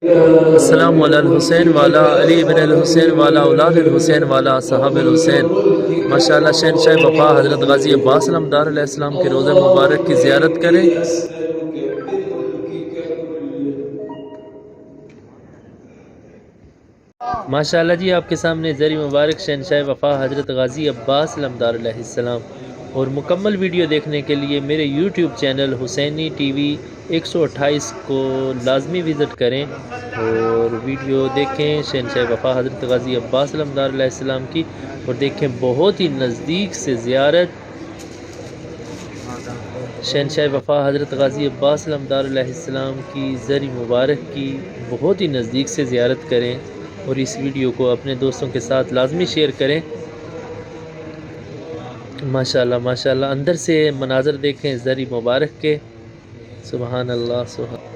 السلام علی الحسین والا علی بن الحسین والا اولاد الحسین والا صحاب الحسین۔ ماشاءاللہ شہنشاہ وفا حضرت غازی عباس علمدار علیہ السلام کے روضہ مبارک کی زیارت کریں۔ ماشاءاللہ جی آپ کے سامنے زری مبارک شہنشاہ وفا حضرت غازی عباس علمدار علیہ السلام، اور مکمل ویڈیو دیکھنے کے لیے میرے یوٹیوب چینل حسینی ٹی وی 128 کو لازمی وزٹ کریں اور ویڈیو دیکھیں شہنشاہ وفا حضرت غازی عباس علمدار علیہ السلام کی، اور دیکھیں بہت ہی نزدیک سے زیارت شہنشاہ وفا حضرت غازی عباس علمدار علیہ السلام کی زری مبارک کی بہت ہی نزدیک سے زیارت کریں، اور اس ویڈیو کو اپنے دوستوں کے ساتھ لازمی شیئر کریں۔ ماشاءاللہ ماشاءاللہ اندر سے مناظر دیکھیں زری مبارک کے، سبحان اللہ سبحان